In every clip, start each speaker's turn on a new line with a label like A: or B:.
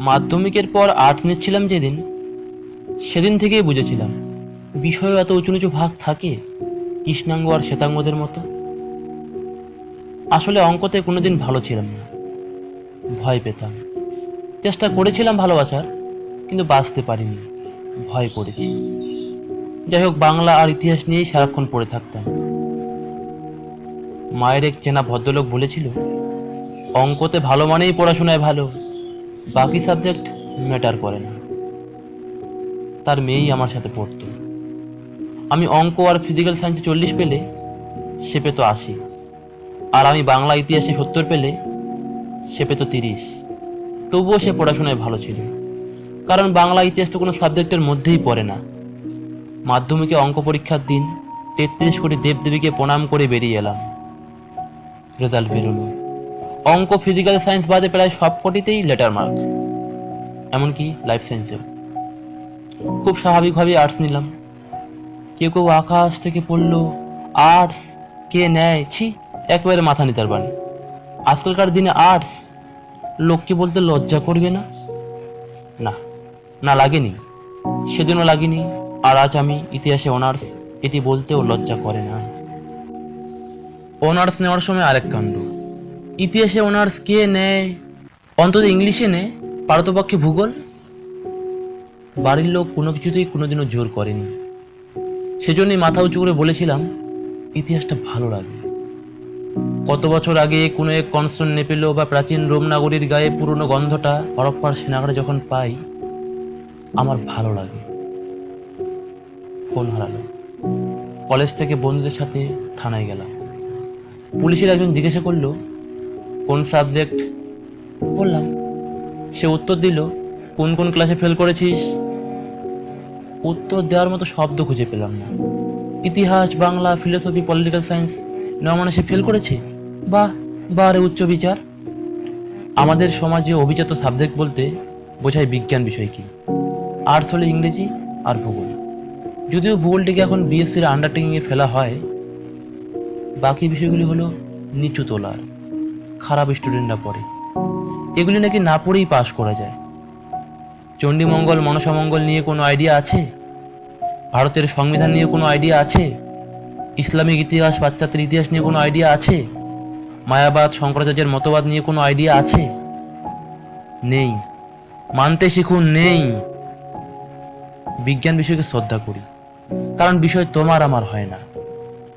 A: মাধ্যমিকের পর আর্টস নিচ্ছিলাম যেদিন, সেদিন থেকেই বুঝেছিলাম বিষয়ে এত উঁচু নিচু ভাগ থাকে, কৃষ্ণাঙ্গ আর শ্বেতাঙ্গদের মতো। আসলে অঙ্কতে কোনোদিন ভালো ছিলাম না, ভয় পেতাম। চেষ্টা করেছিলাম ভালোবাসার, কিন্তু বাঁচতে পারিনি, ভয় করেছি। যাই হোক, বাংলা আর ইতিহাস নিয়েই সারাক্ষণ পড়ে থাকতাম। মায়ের এক চেনা ভদ্রলোক বলেছিল, অঙ্কতে ভালো মানেই পড়াশোনায় ভালো, বাকি সাবজেক্ট ম্যাটার করে না। তার মেয়েই আমার সাথে পড়তো। আমি অঙ্ক আর ফিজিক্যাল সায়েন্সে 40 পেলে সে পেত 80, আর আমি বাংলা ইতিহাসে 70 পেলে সে পেত 30। তবুও সে পড়াশোনায় ভালো ছিল, কারণ বাংলা ইতিহাস তো কোনো সাবজেক্টের মধ্যেই পড়ে না। মাধ্যমিকে অঙ্ক পরীক্ষার দিন 33 কোটি দেবদেবীকে প্রণাম করে বেরিয়ে এলাম। রেজাল্ট বেরোলো, অঙ্ক ফিজিক্যাল সায়েন্স বাদে প্রায় সব কটিতেই লেটার মার্ক, এমনকি লাইফ সায়েন্সেও। খুব স্বাভাবিকভাবেই আর্টস নিলাম। কেউ কেউ আকাশ থেকে পড়লো, আর্টস কে নেয়, ছি, একেবারে মাথা নিতার বাণী। আজকালকার দিনে আর্টস, লোককে বলতে লজ্জা করবে না? না, না লাগেনি, সেদিনও লাগেনি, আর আজ আমি ইতিহাসে অনার্স, এটি বলতেও লজ্জা করে না। অনার্স নেওয়ার সময় আরেক কাণ্ড। ইতিহাসে অনার্স কে নেয়? অন্তত ইংলিশে নেয়, পারতপক্ষে ভূগোল। বাড়ির লোক কোনো কিছুতেই কোনোদিনও জোর করেনি, সেজন্যই মাথা উঁচু করে বলেছিলাম ইতিহাসটা ভালো লাগে। কত বছর আগে কোনো এক কনস্টান্টিনোপল বা প্রাচীন রোম নগরীর গায়ে পুরনো গন্ধটা হরপ্পার সেনাগারে যখন পাই, আমার ভালো লাগে। ফোন হারালো। কলেজ থেকে বন্ধুদের সাথে থানায় গেলাম। পুলিশের একজন জিজ্ঞাসা করলো, কোন সাবজেক্ট? বললাম। সে উত্তর দিল, কোন কোন ক্লাসে ফেল করেছিস? উত্তর দেওয়ার মতো শব্দ খুঁজে পেলাম না। ইতিহাস, বাংলা, ফিলোসফি, পলিটিক্যাল সায়েন্স নেওয়া মানে সে ফেল করেছে? বাহ, বারে উচ্চ বিচার। আমাদের সমাজে অভিজাত সাবজেক্ট বলতে বোঝায় বিজ্ঞান বিষয় কি। আর্টস হলে ইংরেজি আর ভূগোল। যদিও ভূগোলটিকে এখন বিএসসির আন্ডারটেকিংয়ে ফেলা হয়, বাকি বিষয়গুলি হলো নিচু তোলার, খারাপ স্টুডেন্টরা পড়ে। এগুলি নাকি না পড়েই পাশ করা যায়। চণ্ডীমঙ্গল, মনসামঙ্গল নিয়ে কোনো আইডিয়া আছে? ভারতের সংবিধান নিয়ে কোনো আইডিয়া আছে? ইসলামিক ইতিহাস, পাশ্চাত্যের ইতিহাস নিয়ে কোনো আইডিয়া আছে? মায়াবাদ, শঙ্করাচার্যের মতবাদ নিয়ে কোনো আইডিয়া আছে? নেই। মানতে শিখুন, নেই। বিজ্ঞান বিষয়কে শ্রদ্ধা করি, কারণ বিষয় তোমার আমার হয় না।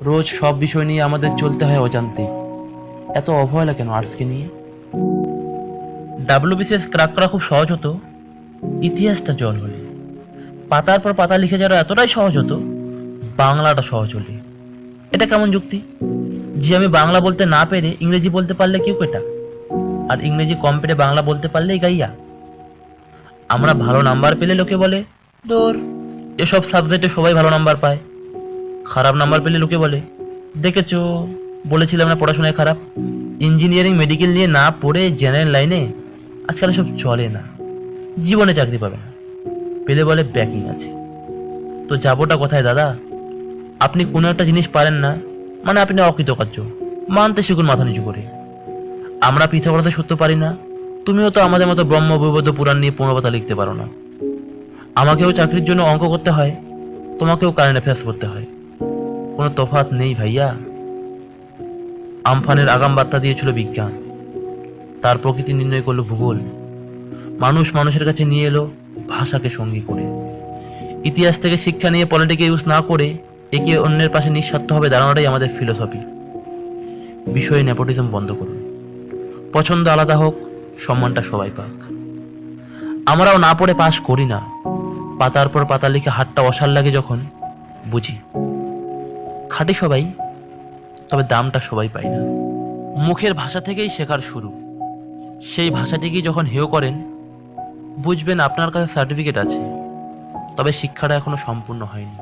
A: রোজ সব বিষয় নিয়ে আমাদের চলতে হয় অজান্তে। এত অবহেলা কেন আর্টসকে নিয়ে? ডাব্লিউবিসিএস ক্র্যাক করা খুব সহজ হতো ইতিহাসটা জল হলে। পাতার পর পাতা লিখে যারা এতটাই সহজ হতো, বাংলাটা সহজ হলে। এটা কেমন যুক্তি যে আমি বাংলা বলতে না পেরে ইংরেজি বলতে পারলে কেউ কেটা, আর ইংরেজি কম পেরে বাংলা বলতে পারলেই গাইয়া? আমরা ভালো নাম্বার পেলে লোকে বলে, দূর, এসব সাবজেক্টে সবাই ভালো নাম্বার পায়। খারাপ নাম্বার পেলে লোকে বলে, দেখেছো, বলেছিলাম না পড়াশোনায় খারাপ। ইঞ্জিনিয়ারিং, মেডিকেল নিয়ে না পড়ে জেনারেল লাইনে আজকাল এসব চলে না, জীবনে চাকরি পাবে না। পেলে বলে ব্যাকিং আছে। তো যাবোটা কোথায় দাদা? আপনি কোনো একটা জিনিস পারেন না মানে আপনি অকৃতকার্য, মানতে শিখুন মাথা নিচু করে। আমরা পৃথকতার সত্য পারি না, তুমিও তো আমাদের মতো ব্রহ্ম বৈবর্ত পুরাণ নিয়ে 15 পাতা লিখতে পারো না। আমাকেও চাকরির জন্য অঙ্ক করতে হয়, তোমাকেও কারেন্ট অ্যাফেয়ার্স করতে হয়। কোনো তফাৎ নেই ভাইয়া। আমফানের আগাম বার্তা দিয়েছিল বিজ্ঞান, তার প্রকৃতি নির্ণয় করলো ভূগোল। মানুষ মানুষের কাছে নিয়ে এলো ভাষাকে সঙ্গী করে। ইতিহাস থেকে শিক্ষা নিয়ে পলিটিকে ইউজ না করে একে অন্যের পাশে নিঃস্বার্থভাবে দাঁড়ানোটাই আমাদের ফিলোসফি। বিষয়ে নেপোটিজম বন্ধ করুন। পছন্দ আলাদা হোক, সম্মানটা সবাই পাক। আমরাও না পড়ে পাশ করি না, পাতার পর পাতা লিখে হাতটা অসার লাগে যখন, বুঝি খাটি সবাই, তবে দামটা সবাই পায় না। মুখের ভাষা থেকেই শেখার শুরু। সেই ভাষাটিকেই যখন হেয় করেন, বুঝবেন আপনার কাছে সার্টিফিকেট আছে, তবে শিক্ষাটা এখনো সম্পূর্ণ হয়নি।